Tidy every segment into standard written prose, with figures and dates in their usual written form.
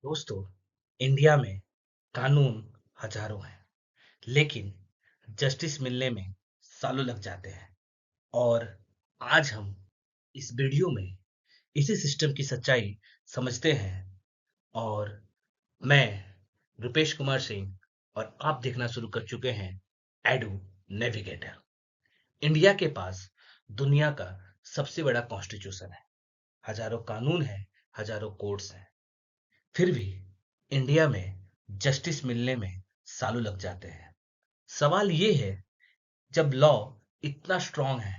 दोस्तों, इंडिया में कानून हजारों हैं, लेकिन जस्टिस मिलने में सालों लग जाते हैं। और आज हम इस वीडियो में इसी सिस्टम की सच्चाई समझते हैं। और मैं रुपेश कुमार सिंह और आप देखना शुरू कर चुके हैं एडू नेविगेटर। इंडिया के पास दुनिया का सबसे बड़ा कॉन्स्टिट्यूशन है, हजारों कानून हैं, हजारों कोर्ट्स हैं। फिर भी इंडिया में जस्टिस मिलने में सालों लग जाते हैं। सवाल ये है, जब लॉ इतना स्ट्रांग है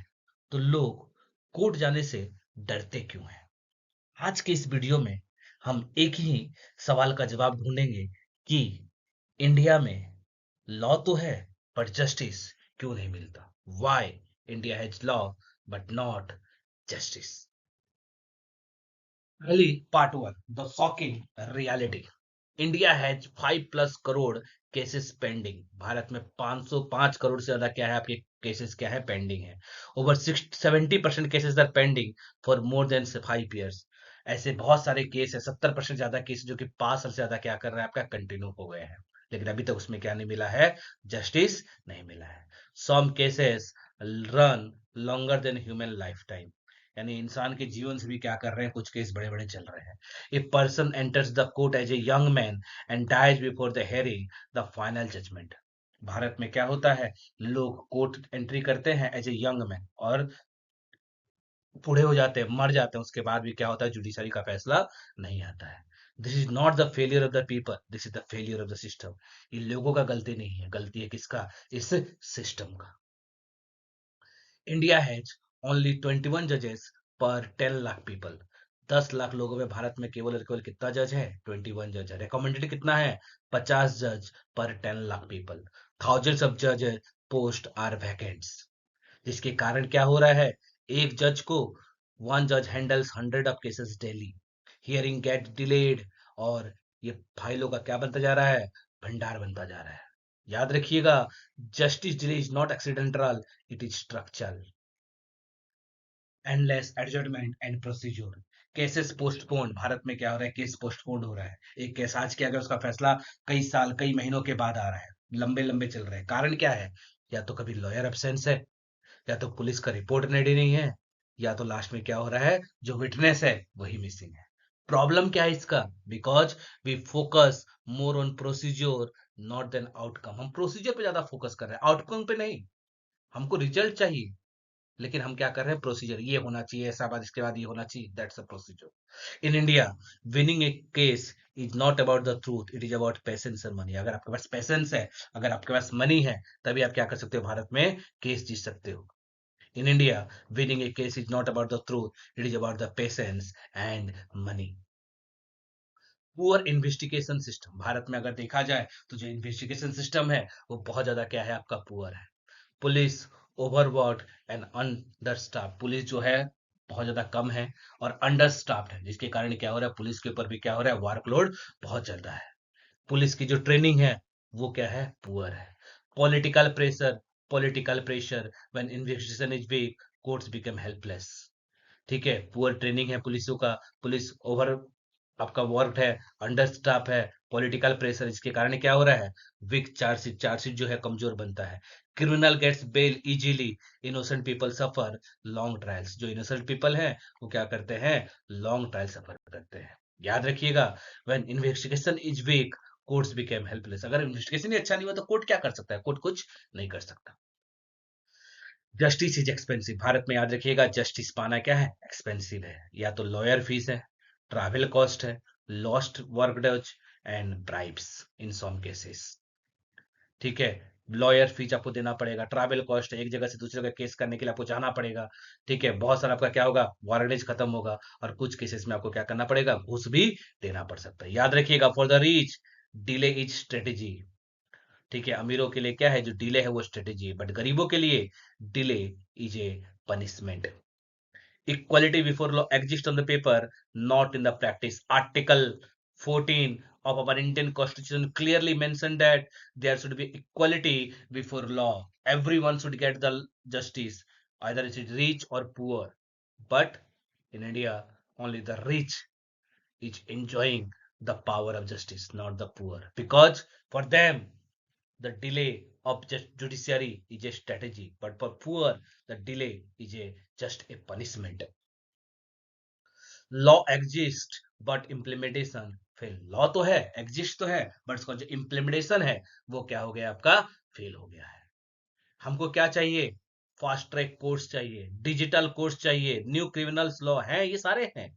तो लोग कोर्ट जाने से डरते क्यों हैं? आज के इस वीडियो में हम एक ही सवाल का जवाब ढूंढेंगे कि इंडिया में लॉ तो है पर जस्टिस क्यों नहीं मिलता? Why India has law but not justice. पहली part one, the shocking reality. India has 5+ crore cases pending. Bharat में 505 करोड़ से ज्यादा क्या है, आपके केसेस क्या है, पेंडिंग है। Over 70% cases are pending for more than 5 years। ऐसे बहुत सारे केस है, 70% ज्यादा केस जो कि 5 साल से ज्यादा क्या कर रहे हैं, आपका कंटिन्यू हो गए हैं। लेकिन अभी तक उसमें क्या नहीं मिला है, जस्टिस नहीं मिला है। Some cases run longer than human life time, यानी इंसान के जीवन से भी क्या कर रहे हैं, कुछ केस बड़े बड़े चल रहे हैं। A person enters the court as a young man and dies before the hearing the final judgement. Bharat में क्या होता है, लोग कोर्ट एंट्री करते हैं एज ए यंग मैन और बूढ़े हो जाते हैं, मर जाते हैं, उसके बाद भी क्या होता है, जुडिशरी का फैसला नहीं आता है। This is not the failure of the people, this is the failure of the system. ये लोगों का गलती नहीं है, गलती है किसका, इस सिस्टम का। इंडिया हैज ओनली 21 जजेस पर 10 लाख पीपल। 10 लाख लोगों में भारत में केवल और केवल कितना जज है, 21 जज है। रिकमेंडेड कितना है, 50 जज पर 10 लाख पीपल। थाउजेंड्स ऑफ जज पोस्ट आर वैकेंट्स, जिसके कारण क्या हो रहा है, एक जज को, वन जज handles 100 of cases daily. Hearing gate delayed, और ये फाइलों का क्या बनता जा रहा है, भंडार बनता जा रहा है। याद रखिएगा, justice delay is not accidental, it is structural. Endless adjournment and procedure, cases postpone. Bharat में क्या हो रहा है, केस पोस्टपोन हो रहा है। एक केस आज किया गया, उसका फैसला कई साल कई महीनों के बाद आ रहा है, लंबे लंबे चल रहे हैं। कारण क्या है, या तो कभी लॉयर एब्सेंस है, या तो पुलिस का रिपोर्ट रेडी नहीं है, या तो लास्ट में क्या हो रहा है, जो विटनेस है वही मिसिंग है। प्रॉब्लम क्या है इसका, because we focus more on procedure not than outcome. हम प्रोसीजर पे ज्यादा फोकस कर रहे हैं, आउटकम पे नहीं। हमको रिजल्ट चाहिए, लेकिन हम क्या कर रहे हैं, प्रोसीजर, ये होना चाहिए ऐसा, बाद इसके बाद ये होना चाहिए, that's a procedure. In India winning A case is not about the truth, it is about patience and money. अगर आपके पास पेशेंस है, अगर आपके पास मनी है, तभी आप क्या कर सकते हो, भारत में केस जीत सकते हो। In India winning A case is not about the truth, it is about the patience and money. Poor investigation system, Bharat में अगर देखा जाए तो जो इन्वेस्टिगेशन सिस्टम है वो बहुत ज्यादा क्या है, आपका पुअर है। पुलिस ओवरवर्क एंड अंडरस्टाफ, पुलिस जो है बहुत ज्यादा कम है और अंडर स्टाफ्ड है, जिसके कारण क्या हो रहा है, पुलिस के ऊपर भी क्या हो रहा है, वर्कलोड बहुत ज्यादा है। पुलिस की जो ट्रेनिंग है वो क्या है, पुअर है। Political pressure, political pressure when investigation is weak, courts become helpless. ठीक है, पुअर ट्रेनिंग है पुलिसों का, पुलिस ओवर आपका वर्क है, अंडर स्टाफ है, पॉलिटिकल प्रेशर, इसके कारण क्या हो रहा है, वीक चार्जशीट, चार्जशीट जो है कमजोर बनता है। Criminal gets bail easily, innocent people suffer long trials. जो इनोसेंट पीपल हैं वो क्या करते हैं, लॉन्ग ट्रायल सफर करते हैं। याद रखिएगा, when investigation is weak, courts became helpless. अगर इन्वेस्टिगेशन ही अच्छा नहीं हुआ तो कोर्ट क्या कर सकता है, कोर्ट कुछ नहीं कर सकता। जस्टिस इज एक्सपेंसिव, भारत में याद रखिएगा, जस्टिस पाना क्या है, एक्सपेंसिव है। या तो लॉयर फीस है, ट्रैवल कॉस्ट है, lost work dutch and bribes in some cases. ठीक है, लॉयर फीस आपको देना पड़ेगा, ट्रैवल कॉस्ट है, एक जगह से दूसरी जगह केस करने के लिए आपको जाना पड़ेगा। ठीक है, बहुत सारा आपका क्या होगा, वारंटेज खत्म होगा, और कुछ केसेस में आपको क्या करना पड़ेगा, घूस भी देना पड़ सकता है। याद रखिएगा, for the reach delay is strategy. ठीक है, अमीरों के लिए क्या है, जो डिले है वो स्ट्रेटेजी है, बट गरीबों के लिए delay is a punishment. Equality before law exists on the paper, not in the practice. Article 14 of our Indian Constitution clearly mentioned that there should be equality before law. Everyone should get the justice, either it is rich or poor. But in India, only the rich is enjoying the power of justice, not the poor. Because for them, the delay of judiciary is a strategy, but for poor, the delay is just a punishment. Law exist but implementation fail. Law तो है, exist तो है, but उसका जो implementation है वो क्या हो गया आपका, फेल हो गया है. हमको क्या चाहिए, फास्ट ट्रैक कोर्ट्स चाहिए, डिजिटल कोर्ट्स चाहिए, न्यू क्रिमिनल्स लॉ है, ये सारे हैं.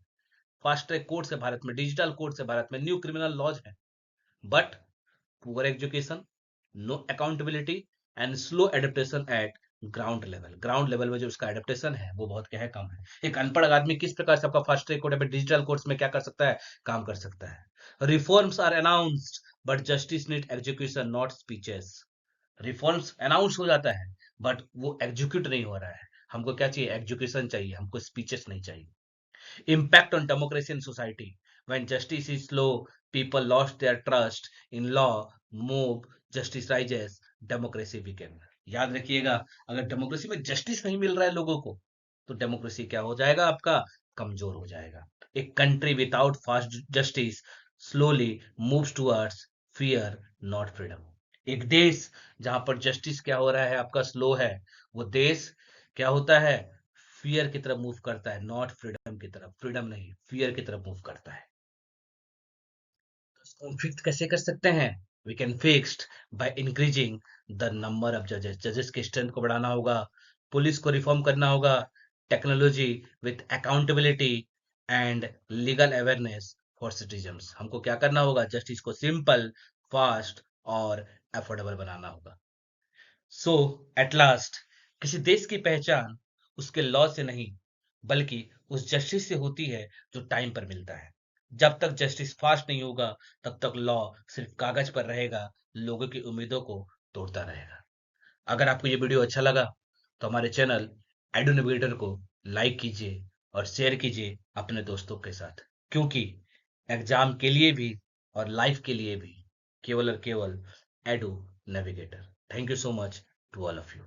फास्ट ट्रैक कोर्ट्स है भारत में, डिजिटल कोर्ट्स है भारत में, न्यू क्रिमिनल लॉज है. But poor education, no accountability and slow adaptation at ground level. Ground level में जो उसका एडेप्टेशन है वो बहुत क्या है, कम है. एक अनपढ़ आदमी किस प्रकार से आपका fast track court digital courts में क्या कर सकता है, काम कर सकता है. Reforms are announced but justice need execution not speeches. Reforms announce हो जाता है बट वो एग्जीक्यूट नहीं हो रहा है. हमको क्या चाहिए, एग्जीक्यूशन चाहिए, हमको स्पीचेस नहीं चाहिए. Impact on democracy and society. When justice is slow, people lost their trust in law. Mob, justice rises, democracy weaken. याद रखिएगा, अगर डेमोक्रेसी में जस्टिस नहीं मिल रहा है लोगों को, तो डेमोक्रेसी क्या हो जाएगा आपका, कमजोर हो जाएगा. एक country without fast justice slowly moves towards fear not freedom. एक देश जहां पर जस्टिस क्या हो रहा है आपका, स्लो है, वो देश क्या होता है, फियर की तरफ मूव करता है, नॉट फ्रीडम की तरफ. फ्रीडम नहीं, फियर की तरफ मूव करता है. इसको फिक्स कैसे कर सकते हैं, we can fixed by increasing the number of जजेस. जजेस के स्ट्रेंथ को बढ़ाना होगा, पुलिस को रिफॉर्म करना होगा, technology with accountability and legal awareness for citizens. हमको क्या करना होगा, जस्टिस को सिंपल, फास्ट और अफोर्डेबल बनाना होगा. सो एट लास्ट, किसी देश की पहचान उसके लॉ से नहीं बल्कि उस जस्टिस से होती है जो टाइम पर मिलता है. जब तक जस्टिस फास्ट नहीं होगा तब तक लॉ सिर्फ कागज पर रहेगा, लोगों की उम्मीदों को तोड़ता रहेगा. अगर आपको ये वीडियो अच्छा लगा तो हमारे चैनल एडू नेविगेटर को लाइक कीजिए और शेयर कीजिए अपने दोस्तों के साथ, क्योंकि एग्जाम के लिए भी और लाइफ के लिए भी केवल और केवल Edu Navigator. Thank you so much to all of you.